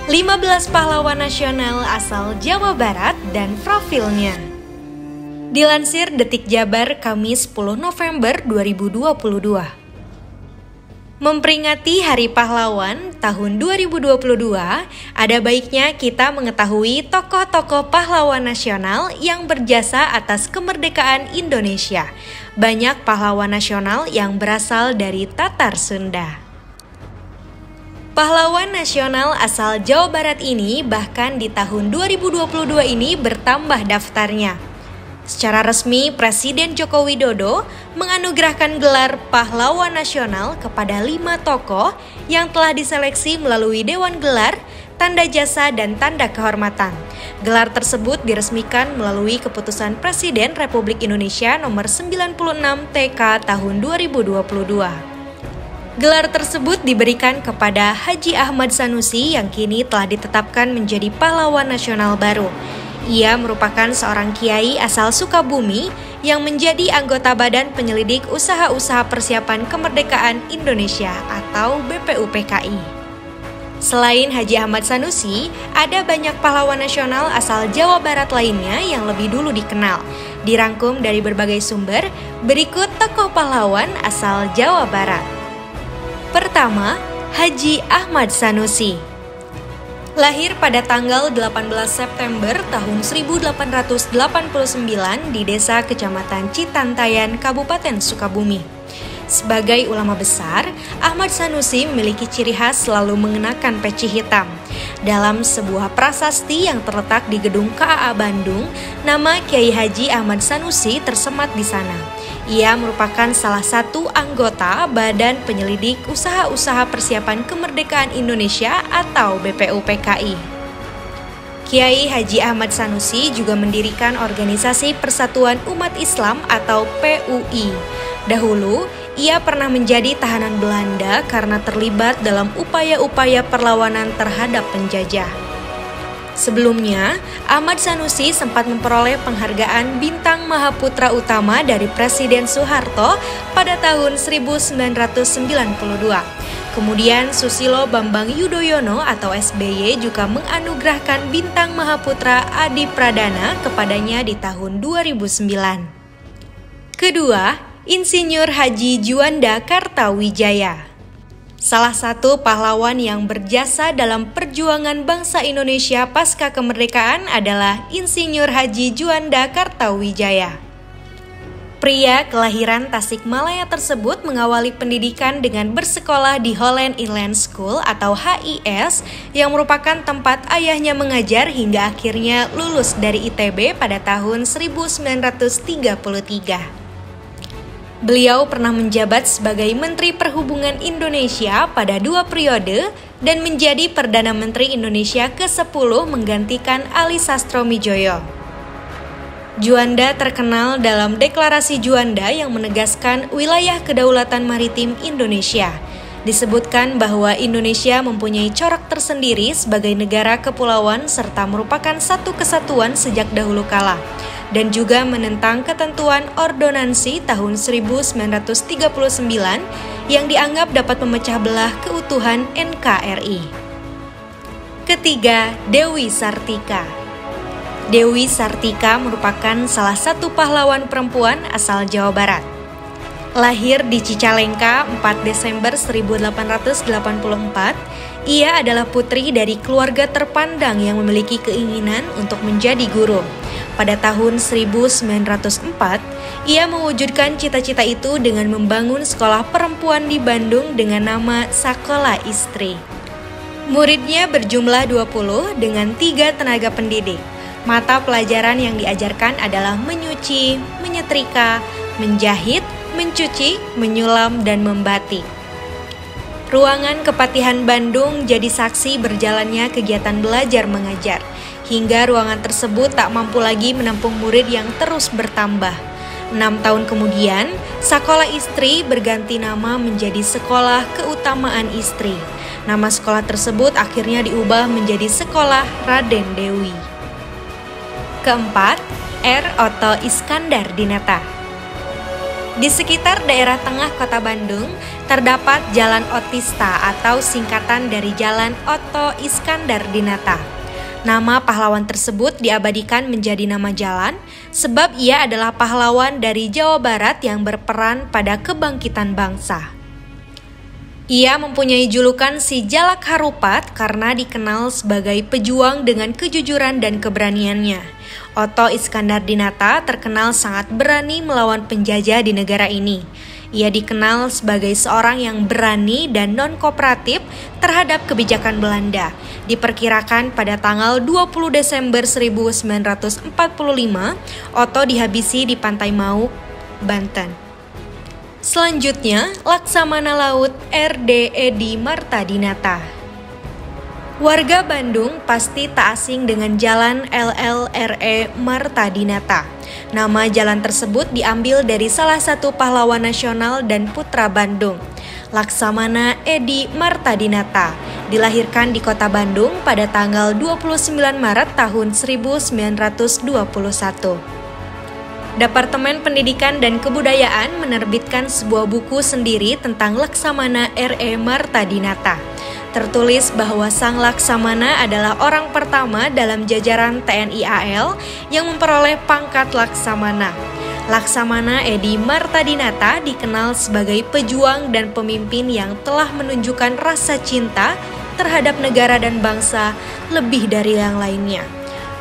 15 pahlawan nasional asal Jawa Barat dan profilnya. Dilansir Detik Jabar Kamis 10 November 2022. Memperingati Hari Pahlawan tahun 2022, ada baiknya kita mengetahui tokoh-tokoh pahlawan nasional yang berjasa atas kemerdekaan Indonesia. Banyak pahlawan nasional yang berasal dari Tatar Sunda. Pahlawan nasional asal Jawa Barat ini bahkan di tahun 2022 ini bertambah daftarnya. Secara resmi, Presiden Joko Widodo menganugerahkan gelar Pahlawan Nasional kepada 5 tokoh yang telah diseleksi melalui Dewan Gelar, Tanda Jasa, dan Tanda Kehormatan. Gelar tersebut diresmikan melalui Keputusan Presiden Republik Indonesia Nomor 96 TK tahun 2022. Gelar tersebut diberikan kepada Haji Ahmad Sanusi yang kini telah ditetapkan menjadi pahlawan nasional baru. Ia merupakan seorang kiai asal Sukabumi yang menjadi anggota Badan Penyelidik Usaha-Usaha Persiapan Kemerdekaan Indonesia atau BPUPKI. Selain Haji Ahmad Sanusi, ada banyak pahlawan nasional asal Jawa Barat lainnya yang lebih dulu dikenal. Dirangkum dari berbagai sumber, berikut tokoh pahlawan asal Jawa Barat. Pertama, Haji Ahmad Sanusi. Lahir pada tanggal 18 September tahun 1889 di Desa Kecamatan Citantayan, Kabupaten Sukabumi. Sebagai ulama besar, Ahmad Sanusi memiliki ciri khas selalu mengenakan peci hitam. Dalam sebuah prasasti yang terletak di Gedung KAA Bandung, nama Kiai Haji Ahmad Sanusi tersemat di sana. Ia merupakan salah satu anggota Badan Penyelidik Usaha-Usaha Persiapan Kemerdekaan Indonesia atau BPUPKI. Kiai Haji Ahmad Sanusi juga mendirikan organisasi Persatuan Umat Islam atau PUI. Dahulu, ia pernah menjadi tahanan Belanda karena terlibat dalam upaya-upaya perlawanan terhadap penjajah. Sebelumnya, Ahmad Sanusi sempat memperoleh penghargaan Bintang Mahaputra Utama dari Presiden Soeharto pada tahun 1992. Kemudian Susilo Bambang Yudhoyono atau SBY juga menganugerahkan Bintang Mahaputra Adi Pradana kepadanya di tahun 2009. Kedua, Insinyur Haji Juanda Kartawijaya. Salah satu pahlawan yang berjasa dalam perjuangan bangsa Indonesia pasca kemerdekaan adalah Insinyur Haji Juanda Kartawijaya. Pria kelahiran Tasikmalaya tersebut mengawali pendidikan dengan bersekolah di Holland Inland School atau HIS yang merupakan tempat ayahnya mengajar hingga akhirnya lulus dari ITB pada tahun 1933. Beliau pernah menjabat sebagai Menteri Perhubungan Indonesia pada 2 periode dan menjadi Perdana Menteri Indonesia ke-10 menggantikan Ali Sastromijoyo. Juanda terkenal dalam Deklarasi Juanda yang menegaskan wilayah kedaulatan maritim Indonesia. Disebutkan bahwa Indonesia mempunyai corak tersendiri sebagai negara kepulauan serta merupakan satu kesatuan sejak dahulu kala, dan juga menentang ketentuan ordonansi tahun 1939 yang dianggap dapat memecah belah keutuhan NKRI. Ketiga, Dewi Sartika. Dewi Sartika merupakan salah satu pahlawan perempuan asal Jawa Barat. Lahir di Cicalengka 4 Desember 1884, ia adalah putri dari keluarga terpandang yang memiliki keinginan untuk menjadi guru. Pada tahun 1904, ia mewujudkan cita-cita itu dengan membangun sekolah perempuan di Bandung dengan nama Sakola Istri. Muridnya berjumlah 20 dengan 3 tenaga pendidik. Mata pelajaran yang diajarkan adalah menyuci, menyetrika, menjahit, mencuci, menyulam, dan membatik. Ruangan Kepatihan Bandung jadi saksi berjalannya kegiatan belajar mengajar, hingga ruangan tersebut tak mampu lagi menampung murid yang terus bertambah. 6 tahun kemudian, Sakola Istri berganti nama menjadi Sekolah Keutamaan Istri. Nama sekolah tersebut akhirnya diubah menjadi Sekolah Raden Dewi. Keempat, R. Otto Iskandar Dinata. Di sekitar daerah tengah kota Bandung, terdapat Jalan Otista atau singkatan dari Jalan Oto Iskandar Dinata. Nama pahlawan tersebut diabadikan menjadi nama jalan sebab ia adalah pahlawan dari Jawa Barat yang berperan pada kebangkitan bangsa. Ia mempunyai julukan si Jalak Harupat karena dikenal sebagai pejuang dengan kejujuran dan keberaniannya. Oto Iskandar Dinata terkenal sangat berani melawan penjajah di negara ini. Ia dikenal sebagai seorang yang berani dan non-kooperatif terhadap kebijakan Belanda. Diperkirakan pada tanggal 20 Desember 1945, Oto dihabisi di Pantai Mauk, Banten. Selanjutnya, Laksamana Laut R.D. Edi Martadinata. Warga Bandung pasti tak asing dengan Jalan LLRE Martadinata. Nama jalan tersebut diambil dari salah satu pahlawan nasional dan putra Bandung, Laksamana Edi Martadinata, dilahirkan di kota Bandung pada tanggal 29 Maret tahun 1921. Departemen Pendidikan dan Kebudayaan menerbitkan sebuah buku sendiri tentang Laksamana R.E. Martadinata. Tertulis bahwa Sang Laksamana adalah orang pertama dalam jajaran TNI AL yang memperoleh pangkat Laksamana. Laksamana Edi Martadinata dikenal sebagai pejuang dan pemimpin yang telah menunjukkan rasa cinta terhadap negara dan bangsa lebih dari yang lainnya.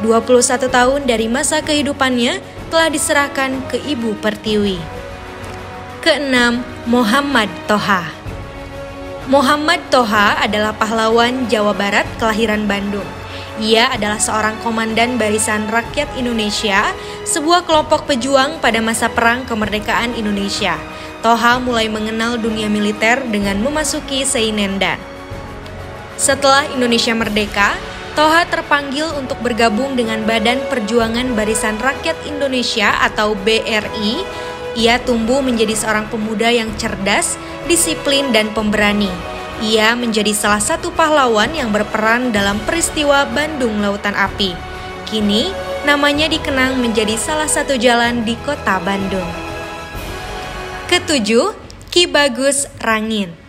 21 tahun dari masa kehidupannya telah diserahkan ke Ibu Pertiwi. Keenam, Muhammad Toha. Muhammad Toha adalah pahlawan Jawa Barat kelahiran Bandung. Ia adalah seorang komandan Barisan Rakyat Indonesia, sebuah kelompok pejuang pada masa Perang Kemerdekaan Indonesia. Toha mulai mengenal dunia militer dengan memasuki Seinendan. Setelah Indonesia merdeka, Toha terpanggil untuk bergabung dengan Badan Perjuangan Barisan Rakyat Indonesia atau BRI. Ia tumbuh menjadi seorang pemuda yang cerdas, disiplin, dan pemberani. Ia menjadi salah satu pahlawan yang berperan dalam peristiwa Bandung Lautan Api. Kini, namanya dikenang menjadi salah satu jalan di kota Bandung. Ketujuh, Ki Bagus Rangin.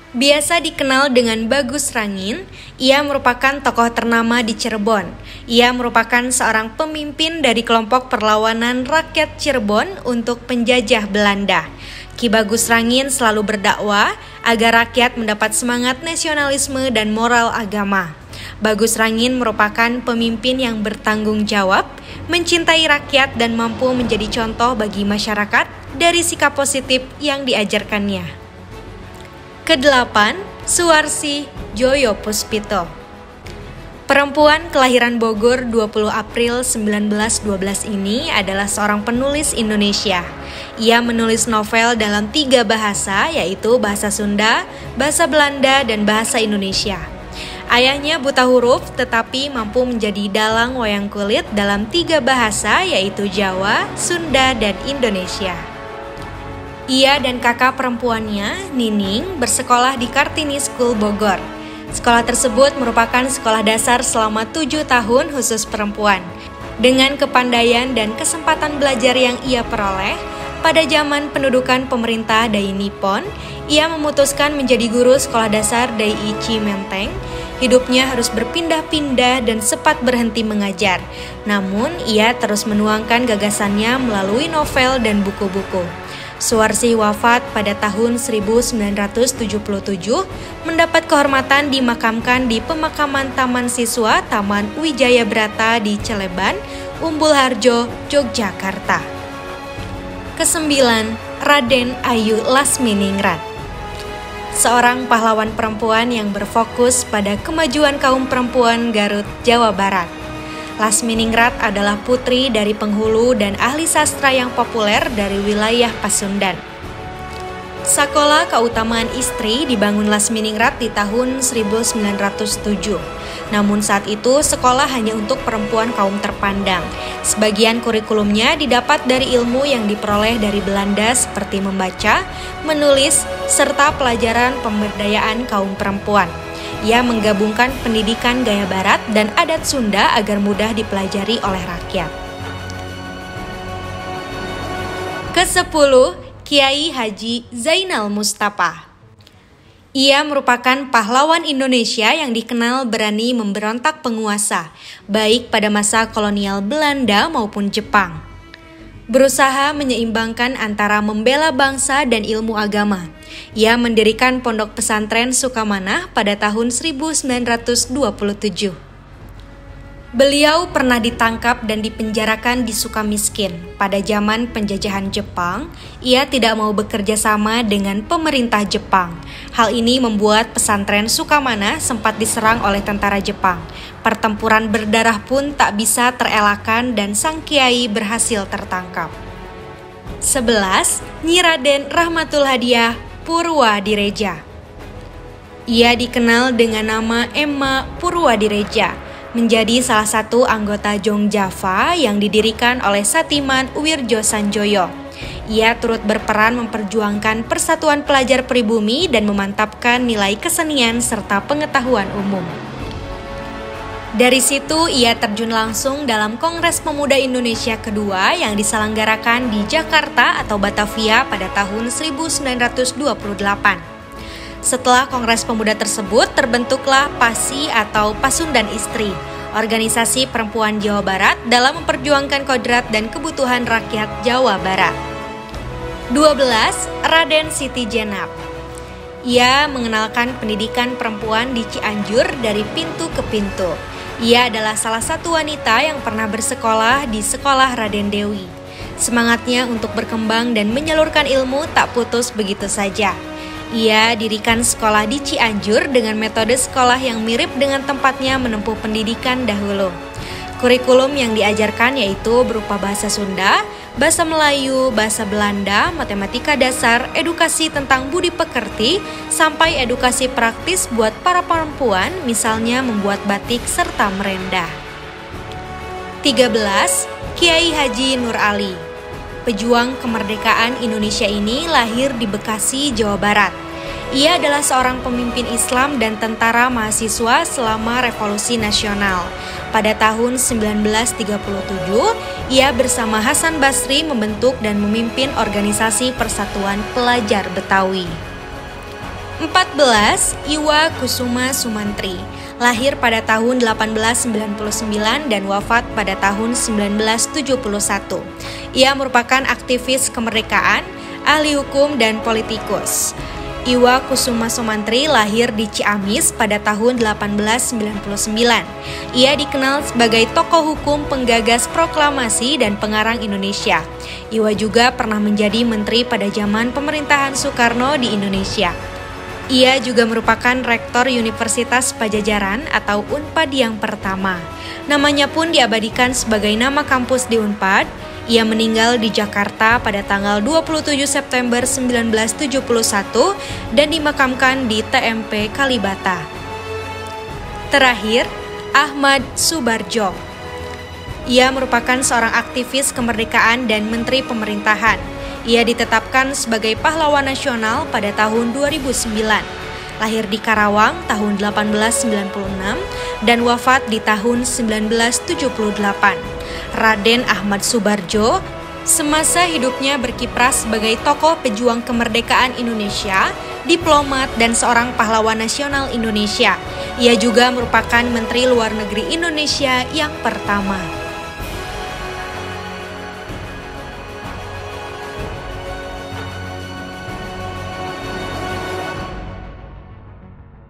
Biasa dikenal dengan Bagus Rangin, ia merupakan tokoh ternama di Cirebon. Ia merupakan seorang pemimpin dari kelompok perlawanan rakyat Cirebon untuk penjajah Belanda. Ki Bagus Rangin selalu berdakwah agar rakyat mendapat semangat nasionalisme dan moral agama. Bagus Rangin merupakan pemimpin yang bertanggung jawab, mencintai rakyat dan mampu menjadi contoh bagi masyarakat dari sikap positif yang diajarkannya. Kedelapan, Suwarsi Joyo Puspito. Perempuan kelahiran Bogor 20 April 1912 ini adalah seorang penulis Indonesia. Ia menulis novel dalam 3 bahasa, yaitu bahasa Sunda, bahasa Belanda, dan bahasa Indonesia. Ayahnya buta huruf tetapi mampu menjadi dalang wayang kulit dalam 3 bahasa, yaitu Jawa, Sunda, dan Indonesia. Ia dan kakak perempuannya, Nining, bersekolah di Kartini School Bogor. Sekolah tersebut merupakan sekolah dasar selama 7 tahun khusus perempuan. Dengan kepandaian dan kesempatan belajar yang ia peroleh, pada zaman pendudukan pemerintah Dai Nippon, ia memutuskan menjadi guru sekolah dasar Dai Ichi Menteng. Hidupnya harus berpindah-pindah dan sempat berhenti mengajar. Namun, ia terus menuangkan gagasannya melalui novel dan buku-buku. Suwarsi wafat pada tahun 1977, mendapat kehormatan dimakamkan di pemakaman Taman Siswa Taman Wijaya Brata di Celeban, Umbul Harjo, Yogyakarta. Kesembilan, Raden Ayu Lasminingrat. Seorang pahlawan perempuan yang berfokus pada kemajuan kaum perempuan Garut, Jawa Barat. Lasminingrat adalah putri dari penghulu dan ahli sastra yang populer dari wilayah Pasundan. Sakola Keutamaan Istri dibangun Lasminingrat di tahun 1907. Namun saat itu sekolah hanya untuk perempuan kaum terpandang. Sebagian kurikulumnya didapat dari ilmu yang diperoleh dari Belanda seperti membaca, menulis, serta pelajaran pemberdayaan kaum perempuan. Ia menggabungkan pendidikan gaya barat dan adat Sunda agar mudah dipelajari oleh rakyat. Ke-10, Kiai Haji Zainal Mustafa. Ia merupakan pahlawan Indonesia yang dikenal berani memberontak penguasa, baik pada masa kolonial Belanda maupun Jepang. Berusaha menyeimbangkan antara membela bangsa dan ilmu agama. Ia mendirikan Pondok Pesantren Sukamanah pada tahun 1927. Beliau pernah ditangkap dan dipenjarakan di Sukamiskin. Pada zaman penjajahan Jepang, ia tidak mau bekerja sama dengan pemerintah Jepang. Hal ini membuat pesantren Sukamanah sempat diserang oleh tentara Jepang. Pertempuran berdarah pun tak bisa terelakkan dan sang kiai berhasil tertangkap. 11. Nyi Raden Rahmatul Hadiah Purwadireja. Ia dikenal dengan nama Emma Purwadireja, menjadi salah satu anggota Jong Java yang didirikan oleh Satiman Wirjo Sanjoyo. Ia turut berperan memperjuangkan persatuan pelajar pribumi dan memantapkan nilai kesenian serta pengetahuan umum. Dari situ ia terjun langsung dalam Kongres Pemuda Indonesia kedua yang diselenggarakan di Jakarta atau Batavia pada tahun 1928. Setelah Kongres Pemuda tersebut, terbentuklah PASI atau Pasundan Istri, organisasi perempuan Jawa Barat dalam memperjuangkan kodrat dan kebutuhan rakyat Jawa Barat. 12. Raden Siti Jenab. Ia mengenalkan pendidikan perempuan di Cianjur dari pintu ke pintu. Ia adalah salah satu wanita yang pernah bersekolah di Sekolah Raden Dewi. Semangatnya untuk berkembang dan menyalurkan ilmu tak putus begitu saja. Ia dirikan sekolah di Cianjur dengan metode sekolah yang mirip dengan tempatnya menempuh pendidikan dahulu. Kurikulum yang diajarkan yaitu berupa bahasa Sunda, bahasa Melayu, bahasa Belanda, matematika dasar, edukasi tentang budi pekerti, sampai edukasi praktis buat para perempuan, misalnya membuat batik serta merendah. 13. Kiai Haji Nur Ali. Pejuang kemerdekaan Indonesia ini lahir di Bekasi, Jawa Barat. Ia adalah seorang pemimpin Islam dan tentara mahasiswa selama Revolusi Nasional. Pada tahun 1937, ia bersama Hasan Basri membentuk dan memimpin organisasi Persatuan Pelajar Betawi. 14. Iwa Kusuma Sumantri. Lahir pada tahun 1899 dan wafat pada tahun 1971. Ia merupakan aktivis kemerdekaan, ahli hukum, dan politikus. Iwa Kusuma Sumantri lahir di Ciamis pada tahun 1899. Ia dikenal sebagai tokoh hukum, penggagas proklamasi, dan pengarang Indonesia. Iwa juga pernah menjadi menteri pada zaman pemerintahan Soekarno di Indonesia. Ia juga merupakan rektor Universitas Pajajaran atau Unpad yang pertama. Namanya pun diabadikan sebagai nama kampus di Unpad. Ia meninggal di Jakarta pada tanggal 27 September 1971 dan dimakamkan di TMP Kalibata. Terakhir, Ahmad Subardjo. Ia merupakan seorang aktivis kemerdekaan dan menteri pemerintahan. Ia ditetapkan sebagai pahlawan nasional pada tahun 2009. Lahir di Karawang tahun 1896 dan wafat di tahun 1978. Raden Ahmad Subardjo semasa hidupnya berkiprah sebagai tokoh pejuang kemerdekaan Indonesia, diplomat, dan seorang pahlawan nasional Indonesia. Ia juga merupakan Menteri Luar Negeri Indonesia yang pertama.